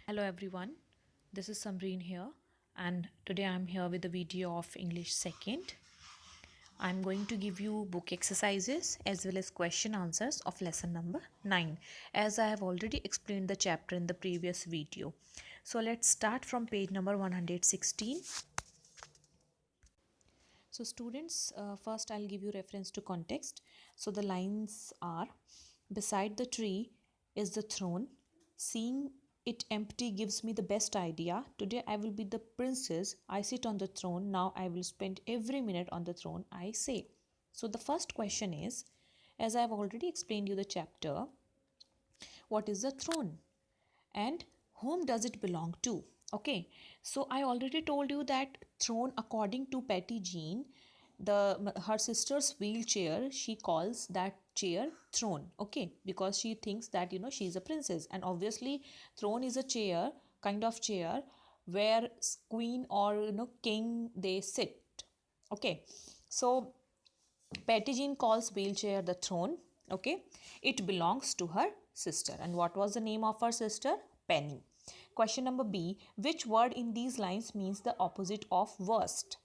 Hello everyone, this is Samreen here, and today I'm here with a video of English second. I'm going to give you book exercises as well as question answers of lesson number 9, as I have already explained the chapter in the previous video. So let's start from page number 116. So students, first I'll give you reference to context. So the lines are: beside the tree is the throne. Seeing it empty gives me the best idea. Today I will be the princess. I sit on the throne. Now I will spend every minute on the throne, I say. So the first question is, as I have already explained you the chapter, what is the throne? And whom does it belong to? Okay, so I already told you that throne, according to Patty Jean, her sister's wheelchair, she calls that chair throne. Okay, because she thinks that she's a princess, and obviously throne is a chair, kind of chair, where queen or king they sit. Okay, so Patty Jean calls wheelchair the throne. Okay, it belongs to her sister. And what was the name of her sister? Penny. Question number B: which word in these lines means the opposite of worst?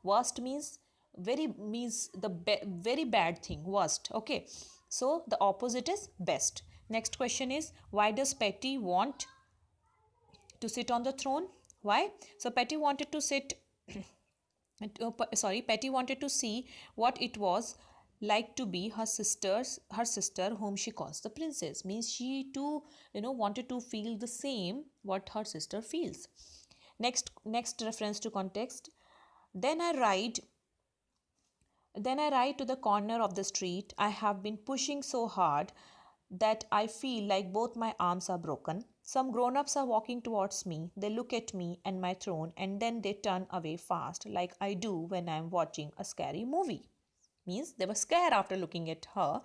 Worst means very bad thing. Worst. Okay, so the opposite is best. Next question is, why does Patty want to sit on the throne? Why? So Patty wanted to sit Patty wanted to see what it was like to be her sister whom she calls the princess. Means she too wanted to feel the same what her sister feels. Next reference to context. Then I ride then I ride to the corner of the street. I have been pushing so hard that I feel like both my arms are broken. Some grown ups are walking towards me. They look at me and my throne and then they turn away fast, like I do when I'm watching a scary movie. Means they were scared after looking at her.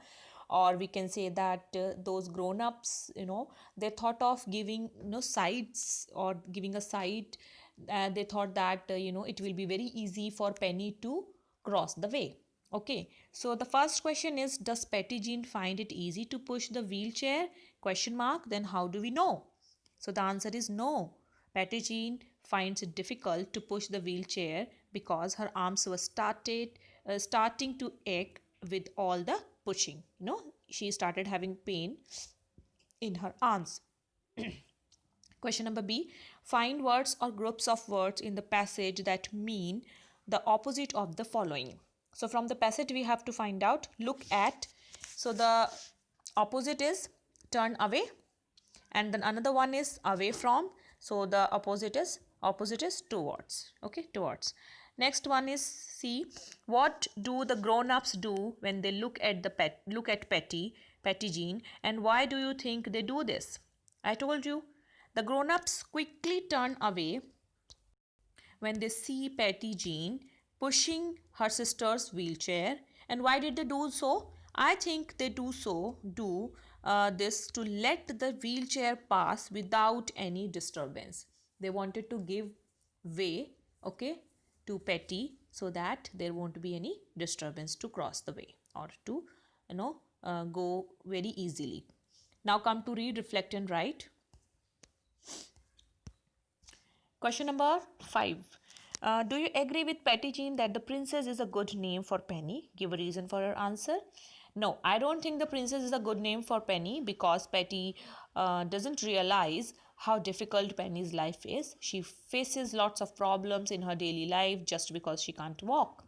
Or we can say that those grown ups, they thought of giving sides or giving a side. They thought that it will be very easy for Penny to cross the way. Okay, so the first question is, does Petty Jean find it easy to push the wheelchair? Question mark. Then how do we know? So the answer is no. Petty Jean finds it difficult to push the wheelchair because her arms were starting to ache with all the pushing. She started having pain in her arms. Question number B: find words or groups of words in the passage that mean the opposite of the following. So from the passage we have to find out look at. So the opposite is turn away, and then another one is away from. So the opposite is towards. Okay, towards. Next one is C. What do the grown-ups do when they look at Petty Jean, and why do you think they do this? I told you the grown-ups quickly turn away when they see Patty Jean pushing her sister's wheelchair. And why did they do so? I think they do this to let the wheelchair pass without any disturbance. They wanted to give way, okay, to Patty so that there won't be any disturbance to cross the way or to go very easily. Now come to read, reflect, and write. Question number 5. Do you agree with Patty Jean that the princess is a good name for Penny? Give a reason for your answer. No, I don't think the princess is a good name for Penny because Patty doesn't realize how difficult Penny's life is. She faces lots of problems in her daily life just because she can't walk.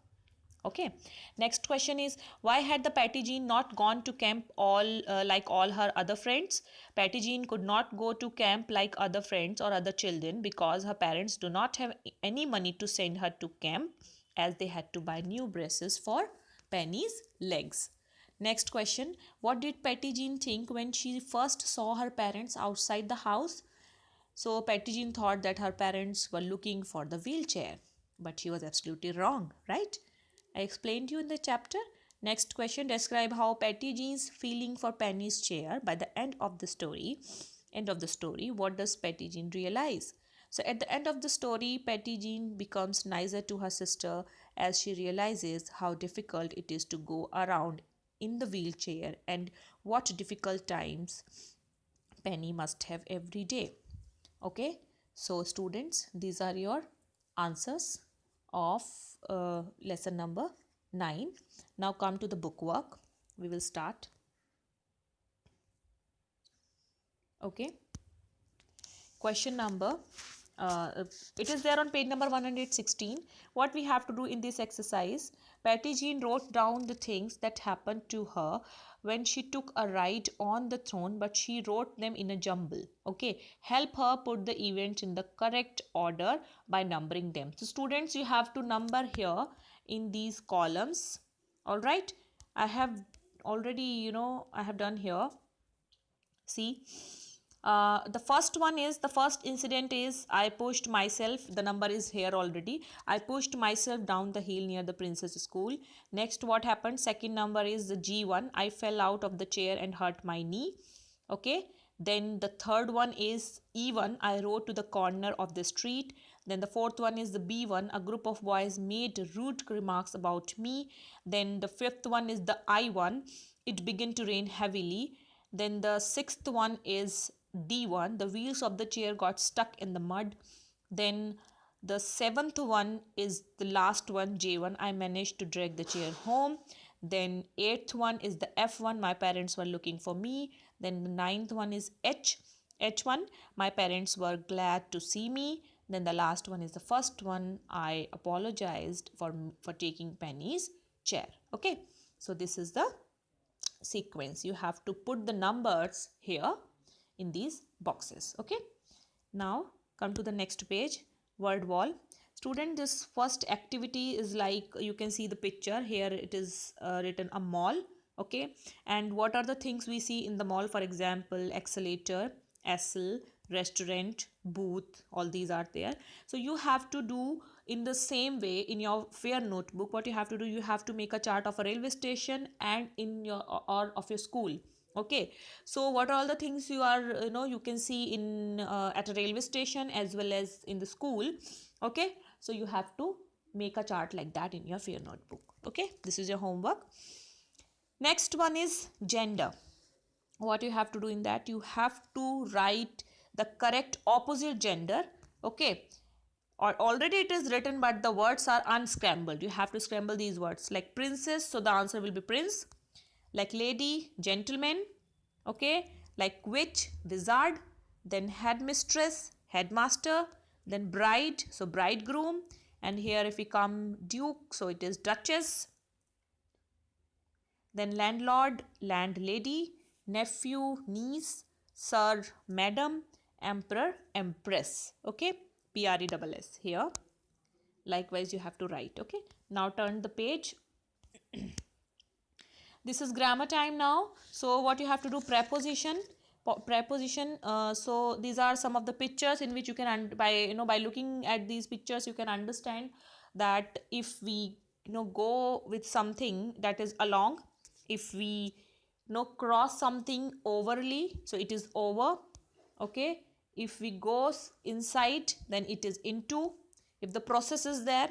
Okay, next question is, why had the Patty Jean not gone to camp like all her other friends? Patty Jean could not go to camp like other friends or other children because her parents do not have any money to send her to camp, as they had to buy new braces for Penny's legs. Next question, what did Patty Jean think when she first saw her parents outside the house? So Patty Jean thought that her parents were looking for the wheelchair, but she was absolutely wrong, right? I explained you in the chapter. Next question, describe how Patty Jean's feeling for Penny's chair by the end of the story. End of the story, what does Patty Jean realize? So at the end of the story, Patty Jean becomes nicer to her sister as she realizes how difficult it is to go around in the wheelchair and what difficult times Penny must have every day. Okay, so students, these are your answers of lesson number 9. Now come to the book work. We will start. Okay, question number it is there on page number 116. What we have to do in this exercise, Patty Jean wrote down the things that happened to her when she took a ride on the throne, but she wrote them in a jumble. Okay, help her put the events in the correct order by numbering them. So students, you have to number here in these columns. All right, I have already, I have done here. See, the first one is, the first incident is I pushed myself, the number is here already, I pushed myself down the hill near the princess school. Next, what happened? Second number is the G1, I fell out of the chair and hurt my knee. Okay, then the third one is E1, I rode to the corner of the street. Then the fourth one is the B1, a group of boys made rude remarks about me. Then the fifth one is the I1, it began to rain heavily. Then the sixth one is D1, the wheels of the chair got stuck in the mud. Then the seventh one is the last one, J1, I managed to drag the chair home. Then eighth one is the F1, my parents were looking for me. Then the ninth one is H1, my parents were glad to see me. Then the last one is the first one, I apologized for taking Penny's chair. Okay, so this is the sequence. You have to put the numbers here in these boxes. Okay, now come to the next page, word wall. Student, this first activity is like, you can see the picture here, it is written a mall. Okay, and what are the things we see in the mall? For example, escalator, SL, restaurant, booth, all these are there. So you have to do in the same way in your fair notebook. What you have to do, you have to make a chart of a railway station and in your or of your school. Okay, so what are all the things you are, you can see in at a railway station as well as in the school. Okay, so you have to make a chart like that in your fair notebook. Okay, this is your homework. Next one is gender. What you have to do in that, you have to write the correct opposite gender. Okay, or already it is written but the words are unscrambled. You have to scramble these words, like princess, so the answer will be prince. Like lady, gentleman. Okay, like witch, wizard. Then headmistress, headmaster. Then bride, so bridegroom. And here if we come duke, so it is duchess. Then landlord, landlady. Nephew, niece. Sir, madam. Emperor, empress. Okay, PRESS here. Likewise you have to write. Okay, now turn the page. This is grammar time now. So what you have to do, preposition. So these are some of the pictures in which you can by looking at these pictures you can understand that if we go with something that is along, if we cross something overly, so it is over. Okay, if we go inside, then it is into. If the process is there,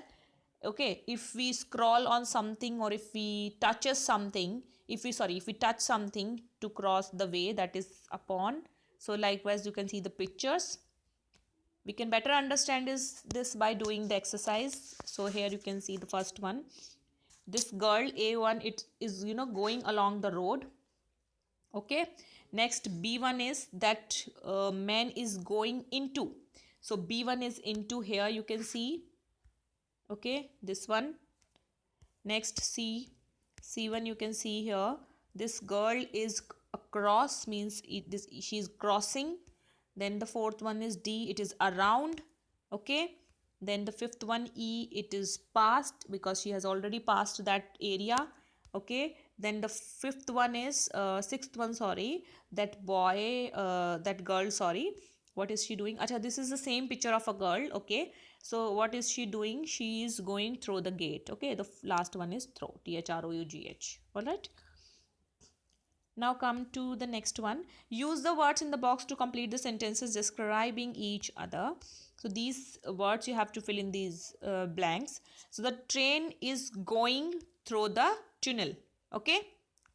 okay, if we scroll on something or if we touches something, if we touch something to cross the way, that is upon. So likewise you can see the pictures. We can better understand this by doing the exercise. So here you can see the first one. This girl A1, it is going along the road. Okay, next B1 is that man is going into. So B1 is into, here you can see. Okay, this one. Next C1 you can see here, this girl is across, means she is crossing. Then the fourth one is D, it is around. Okay, then the fifth one E, it is past because she has already passed that area. Okay, then the fifth one is sixth one, sorry, that boy, that girl, sorry, what is she doing? Acha, this is the same picture of a girl. Okay, so what is she doing? She is going through the gate. Okay, the last one is through, THROUGH. All right, now come to the next one. Use the words in the box to complete the sentences describing each other. So these words you have to fill in these blanks. So the train is going through the tunnel. Okay,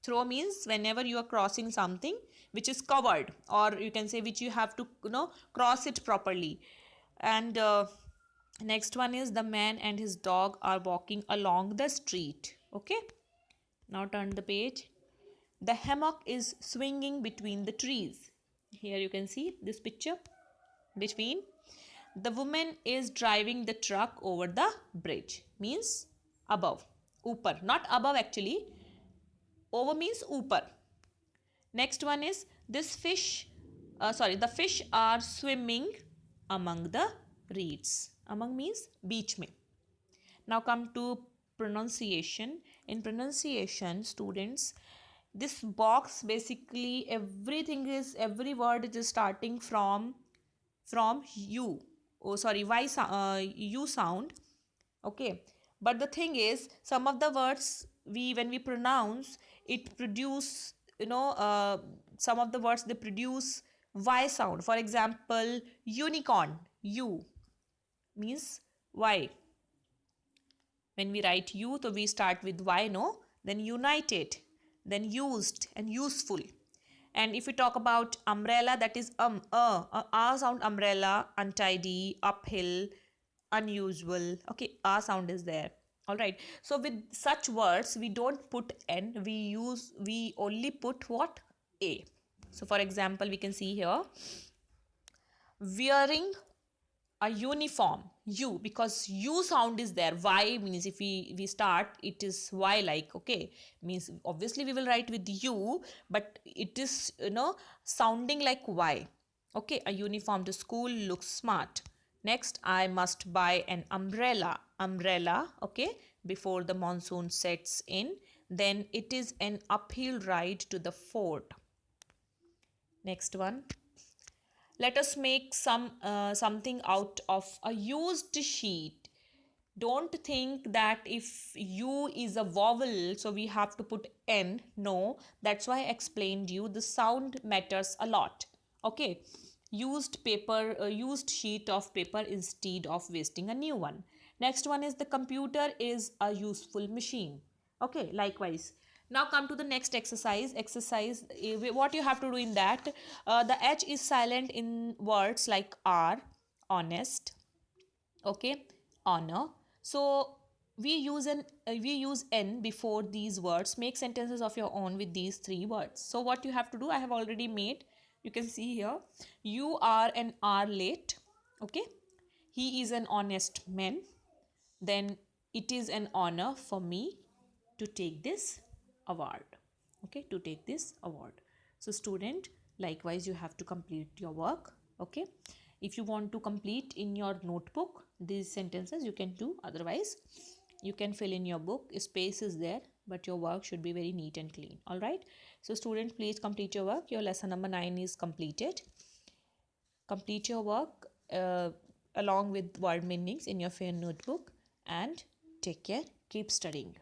through means whenever you are crossing something, which is covered, or you can say which you have to cross it properly. And next one is the man and his dog are walking along the street. Okay, now turn the page. The hammock is swinging between the trees. Here you can see this picture between. The woman is driving the truck over the bridge, means above, upar, not above actually, over means upar. Next one is this fish, the fish are swimming among the reeds. Among means beach mein. Now come to pronunciation. In pronunciation, students, this box basically every word is starting from u. Oh, sorry, u sound. Okay, but the thing is, some of the words when we pronounce it produce, some of the words they produce y sound. For example, unicorn, u means y. When we write u, so we start with y, no? Then united, then used and useful. And if we talk about umbrella, that is a sound, umbrella, untidy, uphill, unusual. Okay, a sound is there. All right. So with such words, we don't put n, we only put what? A. So for example, we can see here, wearing a uniform, u, because u sound is there. Y means if we start, it is y like. Okay, means obviously we will write with u, but it is sounding like y. Okay, a uniform to school looks smart. Next, I must buy an umbrella. Okay, before the monsoon sets in. Then it is an uphill ride to the fort. Next one, let us make something out of a used sheet. Don't think that if u is a vowel, so we have to put n. No, that's why I explained you the sound matters a lot. Okay, used sheet of paper instead of wasting a new one. Next one is the computer is a useful machine. Okay, likewise. Now come to the next exercise. What you have to do in that, the h is silent in words like are, honest, okay, honor. So we use n before these words. Make sentences of your own with these three words. So what you have to do, I have already made. You can see here, you are an hour late. Okay, he is an honest man. Then it is an honor for me to take this award. Okay, to take this award. So student, likewise you have to complete your work. Okay, if you want to complete in your notebook these sentences, you can do. Otherwise you can fill in your book, space is there, but your work should be very neat and clean. All right, so student, please complete your work. Your lesson number 9 is completed. Complete your work along with word meanings in your fair notebook, and take care. Keep studying.